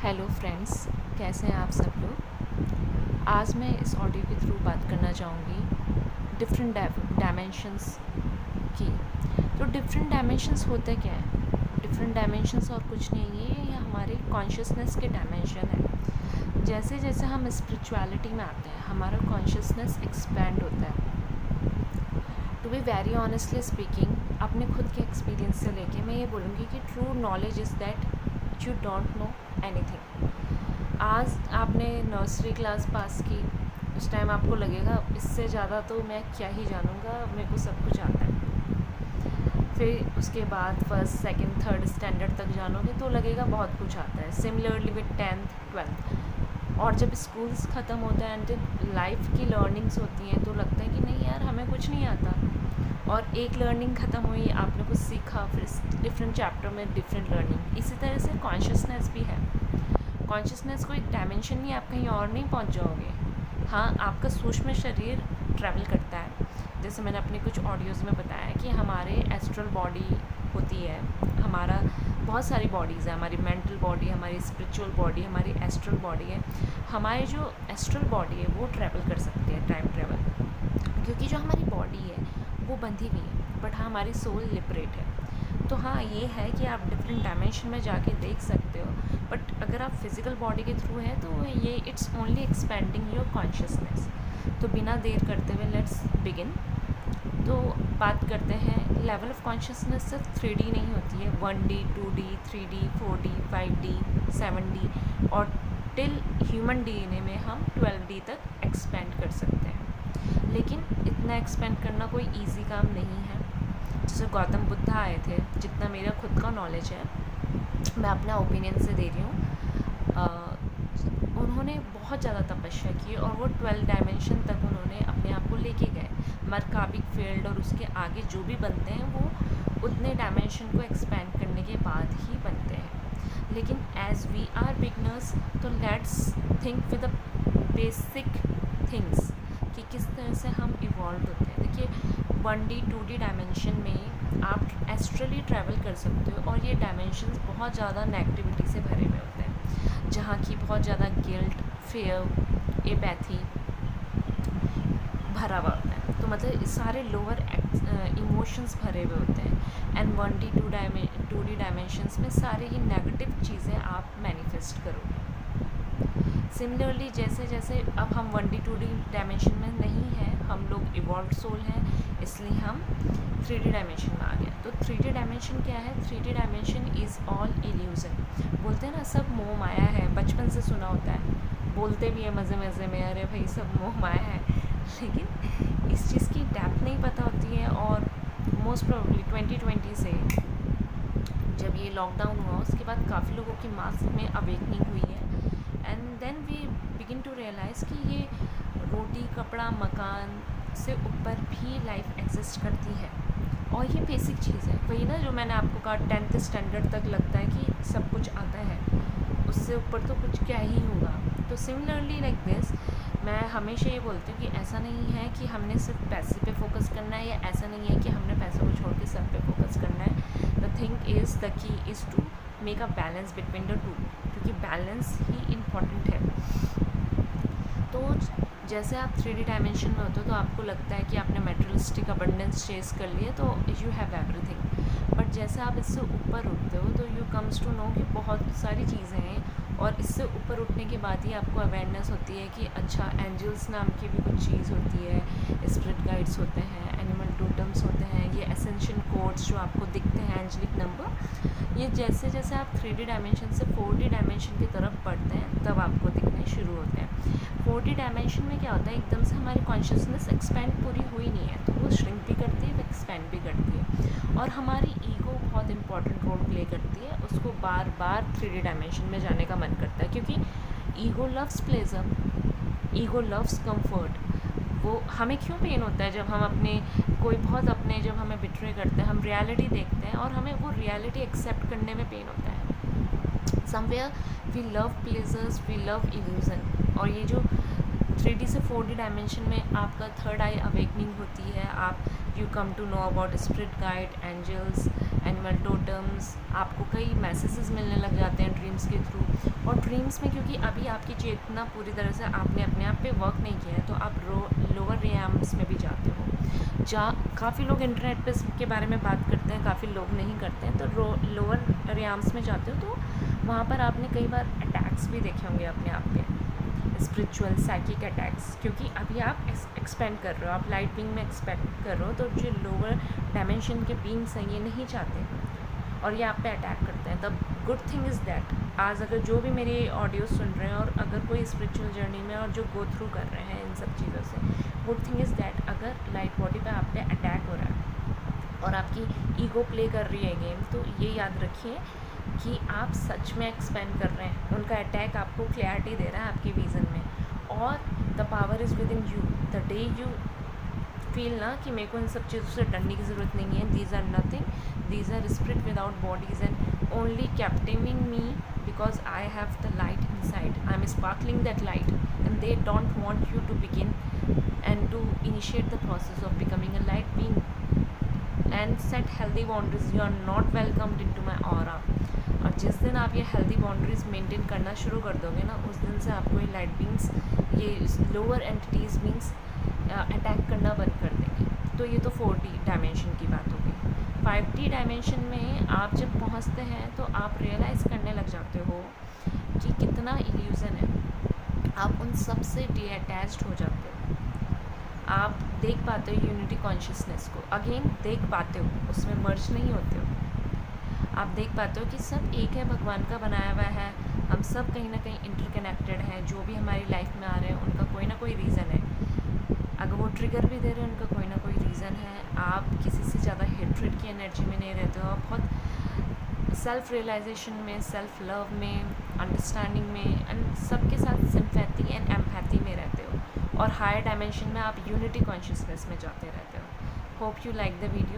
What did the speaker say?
Hello friends, कैसे हैं आप सब लोग। आज मैं इस ऑडियो के थ्रू बात करना चाहूँगी डिफरेंट डायमेंशंस की। तो डिफरेंट डायमेंशंस होते क्या है? डिफरेंट डायमेंशंस और कुछ नहीं है, ये हमारे कॉन्शियसनेस के डायमेंशन है। जैसे जैसे हम स्पिरिचुअलिटी में आते हैं हमारा कॉन्शियसनेस एक्सपैंड होता है। To be very honestly speaking, अपने खुद के एक्सपीरियंस से लेके मैं ये बोलूँगी कि true knowledge is that you don't know anything. आज आपने नर्सरी क्लास पास की, उस टाइम आपको लगेगा इससे ज़्यादा तो मैं क्या ही जानूँगा, मेरे को सब कुछ आता है। फिर उसके बाद फर्स्ट सेकंड थर्ड स्टैंडर्ड तक जानोगे तो लगेगा बहुत कुछ आता है। सिमिलरली विद 10th 12th, और जब स्कूल्स ख़त्म होता है एंड लाइफ की लर्निंग्स होती हैं तो लगता है कि नहीं यार हमें कुछ नहीं आता। और एक लर्निंग ख़त्म हुई, आपने कुछ सीखा, फिर डिफरेंट चैप्टर में डिफरेंट लर्निंग। इसी तरह से कॉन्शियसनेस भी है। कॉन्शियसनेस को एक डायमेंशन नहीं, आप कहीं और नहीं पहुंच जाओगे। हाँ, आपका सूक्ष्म शरीर ट्रैवल करता है। जैसे मैंने अपने कुछ ऑडियोज़ में बताया कि हमारे एस्ट्रल बॉडी होती है, हमारा बहुत सारी बॉडीज़ है, हमारी मेंटल बॉडी, हमारी स्पिरिचुअल बॉडी, हमारी एस्ट्रल बॉडी है। हमारी जो एस्ट्रल बॉडी है वो ट्रैवल कर सकती है, टाइम ट्रैवल, क्योंकि जो हमारी बॉडी है वो बंधी हुई है, बट हाँ हमारी सोल लिबरेट है। तो हाँ ये है कि आप डिफरेंट डायमेंशन में जाके देख सकते हो, बट अगर आप फिज़िकल बॉडी के थ्रू है तो ये it's only expanding your consciousness. तो बिना देर करते हुए लेट्स बिगिन। तो बात करते हैं, लेवल ऑफ कॉन्शियसनेस सिर्फ 3D नहीं होती है, 1D 2D 3D 4D 5D 7D और टिल ह्यूमन DNA में हम 12D तक एक्सपेंड कर सकते हैं। लेकिन इतना एक्सपेंड करना कोई इजी काम नहीं है। जैसे गौतम बुद्ध आए थे, जितना मेरा खुद का नॉलेज है मैं अपना ओपिनियन से दे रही हूँ, उन्होंने बहुत ज़्यादा तपस्या की और वो 12 डायमेंशन तक उन्होंने अपने आप को लेके गए। मरकाबिक फील्ड और उसके आगे जो भी बनते हैं वो उतने डायमेंशन को एक्सपेंड करने के बाद ही बनते हैं। लेकिन एज वी आर बिगनर्स तो let's think with the basic things कि किस तरह से हम इवॉल्व होते हैं। देखिए 1D 2D डायमेंशन में आप एस्ट्रली ट्रैवल कर सकते हो और ये डायमेंशंस बहुत ज़्यादा नेगेटिविटी से भरे हुए होते हैं, जहाँ की बहुत ज़्यादा गिल्ट, फियर, एपैथी भरा हुआ होता है। तो मतलब सारे लोअर इमोशंस भरे हुए होते हैं। एंड 1D 2D डायमेंशंस में सारे ही नेगेटिव चीज़ें आप मैनिफेस्ट करोगे। सिमिलरली जैसे जैसे अब हम 1D 2D डायमेंशन में नहीं हैं, हम लोग इवॉल्व सोल हैं, इसलिए हम 3D डायमेंशन में आ गए। तो 3D डायमेंशन क्या है? 3D dimension is all illusion. बोलते हैं ना सब मोह माया है, बचपन से सुना होता है, बोलते भी है मज़े मज़े में, अरे भाई सब मोह माया है। लेकिन इस चीज़ की डेप्थ नहीं पता होती है। और मोस्ट प्रोबेबली 2020 से जब ये लॉकडाउन हुआ उसके बाद काफ़ी लोगों की मास में अवेकनिंग हुई है। And then we begin to realise कि ये रोटी कपड़ा मकान से ऊपर भी लाइफ एग्जिस्ट करती है। और ये बेसिक चीज़ है, वही ना जो मैंने आपको कहा 10th स्टैंडर्ड तक लगता है कि सब कुछ आता है, उससे ऊपर तो कुछ क्या ही होगा। तो सिमिलरली लाइक दिस, मैं हमेशा ये बोलती हूँ कि ऐसा नहीं है कि हमने सिर्फ पैसे पे फोकस करना है, या ऐसा नहीं है कि हमने पैसे को छोड़ के सब पे फोकस करना है। The thing is, the key is to make a balance between the two, क्योंकि बैलेंस ही इम्पॉर्टेंट है। तो जैसे आप 3D डायमेंशन में होते हो तो आपको लगता है कि आपने मेटेरियलिस्टिक अबंडेंस चेस कर लिया तो यू हैव एवरीथिंग। बट जैसे आप इससे ऊपर उठते हो तो यू कम्स टू नो कि बहुत सारी चीज़ें हैं, और इससे ऊपर उठने के बाद ही आपको अवेयरनेस होती है कि अच्छा एंजल्स नाम की भी कुछ चीज़ होती है, स्पिरिट गाइड्स होते हैं, एनिमल टोटम्स होते हैं, ये एसेंशियल कोड्स जो आपको दिखते हैं, एंजलिक नंबर, ये जैसे जैसे आप 3D डायमेंशन से 4D डायमेंशन की तरफ बढ़ते हैं तब आपको दिखने शुरू होते हैं। 4D डायमेंशन में क्या होता है, एकदम से हमारी कॉन्शियसनेस एक्सपेंड पूरी हुई नहीं है, तो वो श्रिंक भी करती है, वो एक्सपेंड भी करती है। और हमारी ईगो बहुत इंपॉर्टेंट रोल प्ले करती है, उसको बार बार 3D डायमेंशन में जाने का मन करता है, क्योंकि ego loves pleasure, ego loves comfort. वो हमें क्यों पेन होता है जब हम अपने कोई बहुत अपने जब हमें बिट्रे करते हैं, हम रियलिटी देखते हैं और हमें वो रियलिटी एक्सेप्ट करने में पेन होता है। Somewhere we love pleasures, we love illusion. और ये जो 3D से 4D डायमेंशन में आपका थर्ड आई अवेकनिंग होती है, आप you come to know about spirit guide, angels, animal totems, आपको कई मैसेजेस मिलने लग जाते हैं ड्रीम्स के थ्रू, और ड्रीम्स में क्योंकि अभी आपकी चेतना पूरी तरह से आपने अपने आप पे वर्क नहीं किया है, तो आप लोअर रियाम्स में भी जाते हो। काफ़ी लोग इंटरनेट पे इसके बारे में बात करते हैं, काफ़ी लोग नहीं करते हैं। तो लोअर रियाम्स में जाते हो तो वहाँ पर आपने कई बार अटैक्स भी देखे होंगे अपने आप पे, स्पिरिचुअल साइकिक अटैक्स, क्योंकि अभी आप एक्सपेंड कर रहे हो, आप लाइट बीइंग में एक्सपेंड कर रहे हो। तो जो लोअर डायमेंशन के बीइंग्स हैं ये नहीं चाहते और ये आप पे अटैक करते हैं। The good thing is that आज अगर जो भी मेरे ऑडियो सुन रहे हैं और अगर कोई स्पिरिचुअल जर्नी में और जो गो थ्रू कर रहे हैं इन सब चीज़ों से, गुड थिंग इज़ दैट अगर लाइट बॉडी पे आप पे अटैक हो रहा है और आपकी ईगो प्ले कर रही है गेम, तो ये याद रखिए कि आप सच में एक्सपेंड कर रहे हैं। उनका अटैक आपको क्लैरिटी दे रहा है आपकी विज़न में, और the power is with in you. The day you feel ना कि मेरे को इन सब चीज़ों से डरने की ज़रूरत नहीं है, these are nothing, these are spirit without bodies and only captivating me because I have the light inside, I am sparkling that light and they don't want you to begin and to initiate the process of becoming a light being and set healthy boundaries. You are not welcomed into my aura. और जिस दिन आप ये healthy boundaries maintain करना शुरू कर दोगे ना, उस दिन से आपको ये लाइट बींग्स, ये लोअर एंटिटीज बींग्स अटैक करना बंद कर देंगे। तो ये तो 4D डायमेंशन की बात होगी। 5D डायमेंशन में आप जब पहुंचते हैं तो आप रियलाइज़ करने लग जाते हो कि कितना इल्यूज़न है, आप उन सब से डिअटैच्ड हो जाते हो। आप देख पाते हो यूनिटी कॉन्शियसनेस को, अगेन देख पाते हो, उसमें मर्ज नहीं होते हो। आप देख पाते हो कि सब एक है, भगवान का बनाया हुआ है, हम सब कहीं ना कहीं इंटरकनेक्टेड हैं। जो भी हमारी लाइफ में आ रहे हैं उनका कोई ना कोई रीज़न है, अगर वो ट्रिगर भी दे रहे हैं उनका कोई ना कोई रीज़न है। आप किसी से ज़्यादा हेट्रेड की एनर्जी में नहीं रहते हो, आप बहुत सेल्फ रियलाइजेशन में, सेल्फ लव में, अंडरस्टैंडिंग में एंड सबके साथ सिंपैथी एंड एम्पैथी में रहते हो। और हायर डायमेंशन में आप यूनिटी कॉन्शियसनेस में जाते रहते हो। Hope you like the video.